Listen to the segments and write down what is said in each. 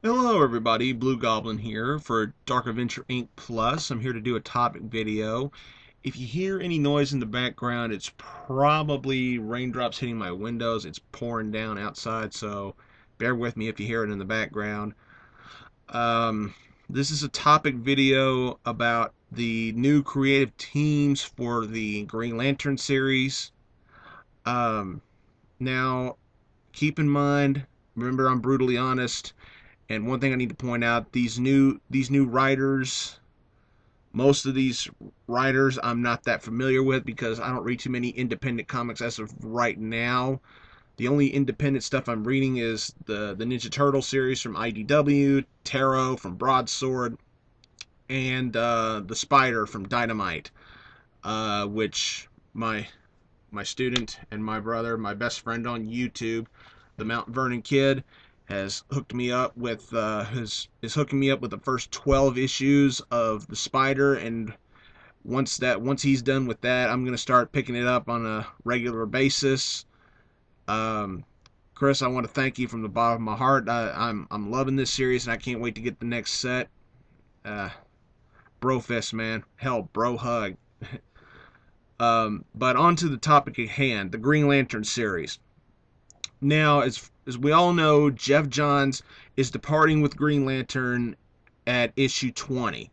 Hello everybody, Blugoblin here for Dark Avenger Inc. Plus. I'm here to do a topic video. If you hear any noise in the background, it's probably raindrops hitting my windows. It's pouring down outside, so bear with me if you hear it in the background. This is a topic video about the new creative teams for the Green Lantern series. Now, keep in mind, remember I'm brutally honest. And one thing I need to point out, these new writers, most of these writers I'm not that familiar with because I don't read too many independent comics as of right now. The only independent stuff I'm reading is the Ninja Turtle series from IDW, Tarot from Broadsword, and the Spider from Dynamite, which my student and my brother, my best friend on YouTube, the Mount Vernon Kid, has hooked me up with is hooking me up with the first 12 issues of the Spider, and once he's done with that, I'm gonna start picking it up on a regular basis. Chris, I want to thank you from the bottom of my heart. I'm loving this series, and I can't wait to get the next set. Bro fist, man. Hell, bro hug. But on to the topic at hand, the Green Lantern series. Now, as we all know, Geoff Johns is departing with Green Lantern at issue 20.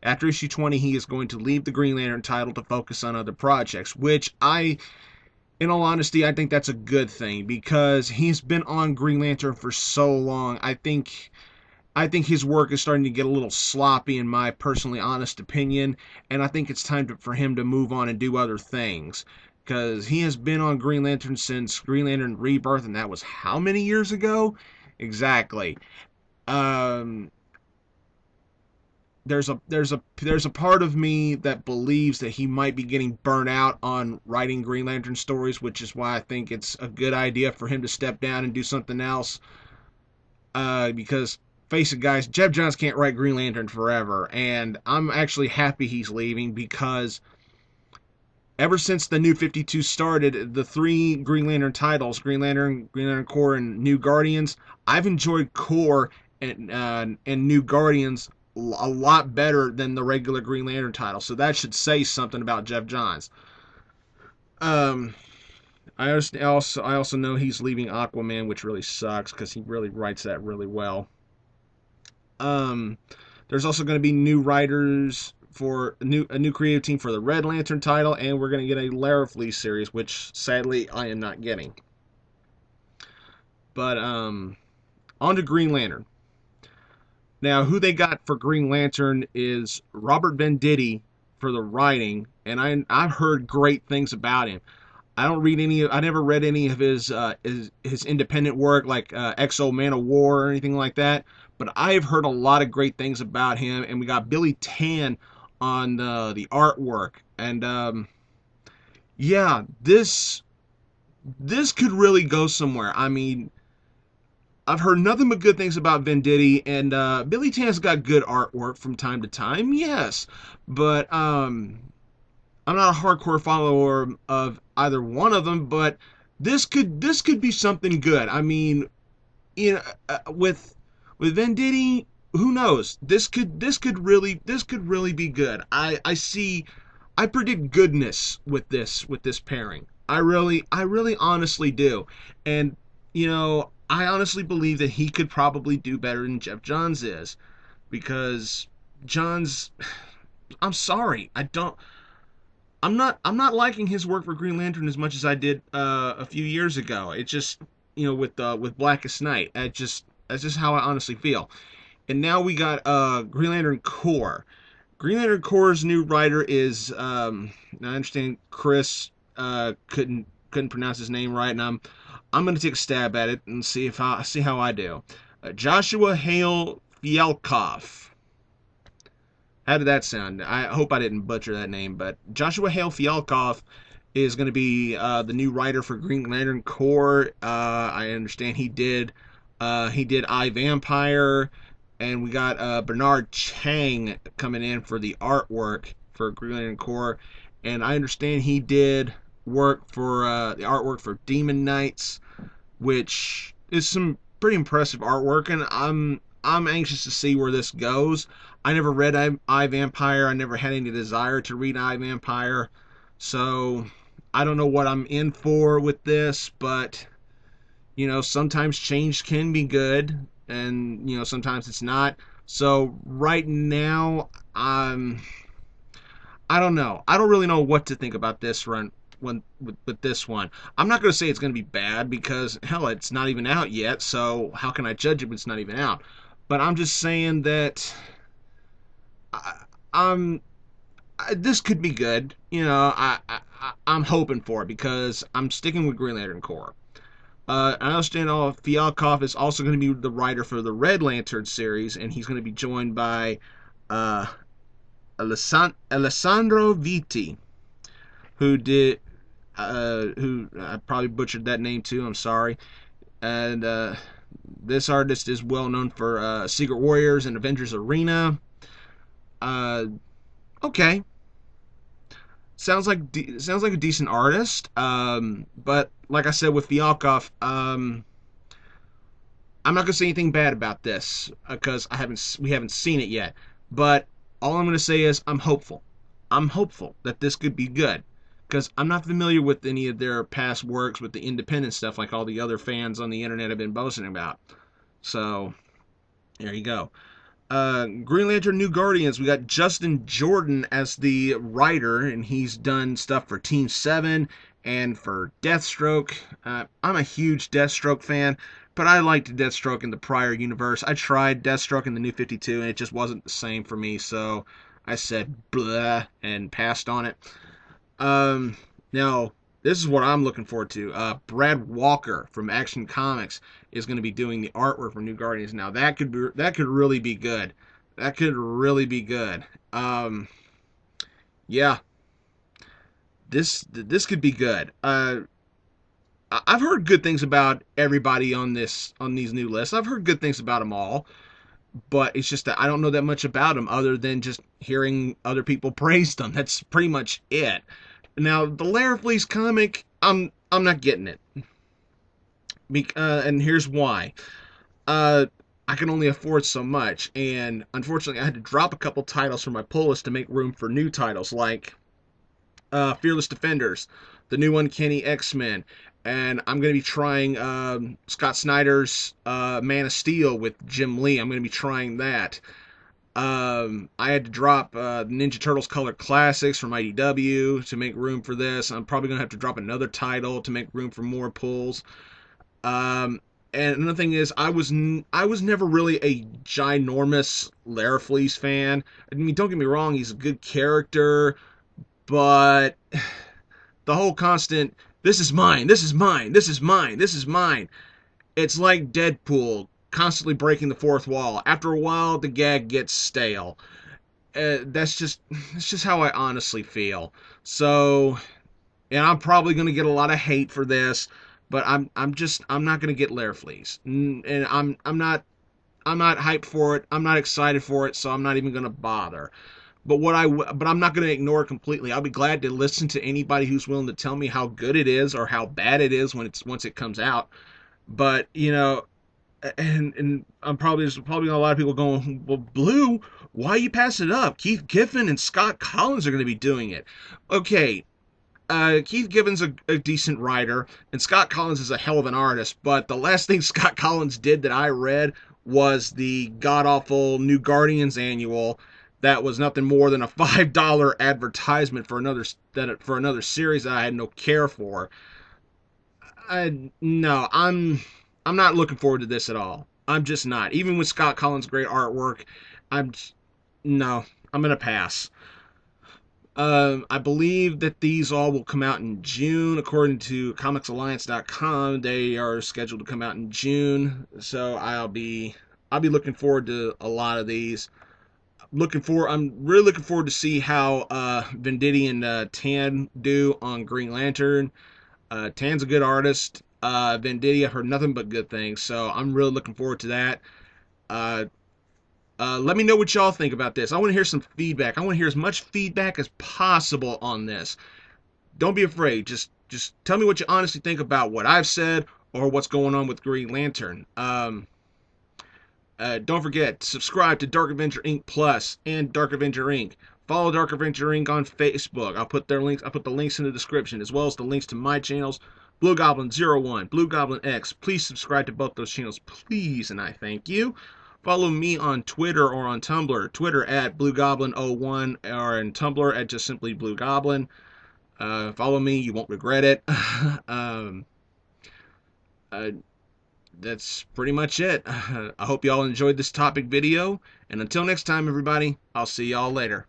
After issue 20, he is going to leave the Green Lantern title to focus on other projects, which in all honesty, I think that's a good thing because he's been on Green Lantern for so long. I think his work is starting to get a little sloppy in my personally honest opinion, and I think it's time for him to move on and do other things. Because he has been on Green Lantern since Green Lantern Rebirth, and that was how many years ago? Exactly. There's a part of me that believes that he might be getting burnt out on writing Green Lantern stories, which is why I think it's a good idea for him to step down and do something else. Because face it, guys, Geoff Johns can't write Green Lantern forever, and I'm actually happy he's leaving because ever since the New 52 started, the three Green Lantern titles, Green Lantern Corps, and New Guardians, I've enjoyed Corps and New Guardians a lot better than the regular Green Lantern title. So that should say something about Geoff Johns. I also know he's leaving Aquaman, which really sucks because he really writes that really well. There's also going to be new writers for a new creative team for the Red Lantern title, and we're going to get a Larafleeze series, which sadly I am not getting. But on to Green Lantern. Now, who they got for Green Lantern is Robert Venditti for the writing, and I've heard great things about him. I never read any of his independent work like Exo Man of War or anything like that, but I've heard a lot of great things about him, and we got Billy Tan on the artwork, and yeah, this could really go somewhere. I mean, I've heard nothing but good things about Venditti, and Billy Tan's got good artwork from time to time, yes, but I'm not a hardcore follower of either one of them, but this could be something good. I mean, with Venditti, who knows? This could really be good. I predict goodness with this pairing. I really honestly do. And I honestly believe that he could probably do better than Geoff Johns is, because Johns, I'm sorry, I'm not liking his work for Green Lantern as much as I did a few years ago. It just, with Blackest Night, that's just how I honestly feel. And now we got Green Lantern Corps. Green Lantern Corps' new writer is I understand Chris couldn't pronounce his name right, and I'm gonna take a stab at it and see how I do. Joshua Hale Fialkov. How did that sound? I hope I didn't butcher that name, but Joshua Hale Fialkov is going to be the new writer for Green Lantern Corps. I understand he did I, Vampire, and we got Bernard Chang coming in for the artwork for Green Lantern Corps, and I understand he did work for the artwork for Demon Knights, which is some pretty impressive artwork, and I'm anxious to see where this goes. I never read I Vampire. I never had any desire to read I Vampire, so I don't know what I'm in for with this. But sometimes change can be good, and sometimes it's not. So right now, I don't know. I don't really know what to think about this run with this one. I'm not going to say it's going to be bad because hell, it's not even out yet. So how can I judge it when it's not even out? But I'm just saying that I, I'm this could be good. I'm hoping for it because I'm sticking with Green Lantern Corps. I understand Fialkov is also going to be the writer for the Red Lantern series, and he's going to be joined by uh, Alessandro Vitti, who did who I probably butchered that name too. I'm sorry. And this artist is well known for Secret Warriors and Avengers Arena. Uh, okay, sounds like a decent artist. But like I said with Fialkov, I'm not gonna say anything bad about this because we haven't seen it yet. But all I'm gonna say is I'm hopeful. I'm hopeful that this could be good because I'm not familiar with any of their past works with the independent stuff like all the other fans on the internet have been boasting about. So there you go. Green Lantern New Guardians, we got Justin Jordan as the writer, and he's done stuff for Team 7 and for Deathstroke. I'm a huge Deathstroke fan, but I liked Deathstroke in the prior universe. I tried Deathstroke in the New 52, and it just wasn't the same for me, so I said blah and passed on it. Now, this is what I'm looking forward to. Brad Walker from Action Comics is going to be doing the artwork for New Guardians. Now that could really be good. That could really be good. Yeah, this could be good. I've heard good things about everybody on these new lists. I've heard good things about them all, but it's just that I don't know that much about them other than just hearing other people praise them. That's pretty much it. Now the Larifleeze comic, I'm not getting it. And here's why. I can only afford so much, and unfortunately, I had to drop a couple titles from my pull list to make room for new titles like Fearless Defenders, the new Uncanny X-Men, and I'm going to be trying Scott Snyder's Man of Steel with Jim Lee. I'm going to be trying that. I had to drop Ninja Turtles Color Classics from IDW to make room for this. I'm probably going to have to drop another title to make room for more pulls. And another thing is, I was never really a ginormous Larifleeze fan. I mean, don't get me wrong, he's a good character, but the whole constant, this is mine, this is mine, this is mine, this is mine. It's like Deadpool constantly breaking the fourth wall. After a while, the gag gets stale. That's just how I honestly feel. So, and I'm probably gonna get a lot of hate for this, but I'm not gonna get Larifleeze, and I'm not hyped for it. I'm not excited for it, so I'm not even gonna bother. But I'm not gonna ignore it completely. I'll be glad to listen to anybody who's willing to tell me how good it is or how bad it is once it comes out. But and there's probably a lot of people going, well, Blue, why you pass it up? Keith Giffen and Scott Collins are going to be doing it. Okay, Keith Giffen's a decent writer, and Scott Collins is a hell of an artist, but the last thing Scott Collins did that I read was the god-awful New Guardians annual that was nothing more than a $5 advertisement for another series that I had no care for. No, I'm not looking forward to this at all. I'm just not. Even with Scott Collins' great artwork, I'm no, I'm gonna pass. I believe that these all will come out in June, according to ComicsAlliance.com. They are scheduled to come out in June, so I'll be looking forward to a lot of these. I'm really looking forward to see how Venditti and Tan do on Green Lantern. Tan's a good artist. Venditti, I've heard nothing but good things, so I'm really looking forward to that. Let me know what y'all think about this. I want to hear some feedback. I want to hear as much feedback as possible on this. Don't be afraid. Just tell me what you honestly think about what I've said or what's going on with Green Lantern. Don't forget, subscribe to Dark Avenger Inc. Plus and Dark Avenger Inc. Follow Dark Avenger Inc. on Facebook. I'll put their links. I'll put the links in the description, as well as the links to my channels, Blugoblin01, Blugoblin X. Please subscribe to both those channels, please, and I thank you. Follow me on Twitter or on Tumblr. Twitter at Blugoblin01 or on Tumblr at just simply Blugoblin. Follow me, you won't regret it. um, uh, that's pretty much it. I hope y'all enjoyed this topic video, and until next time, everybody, I'll see y'all later.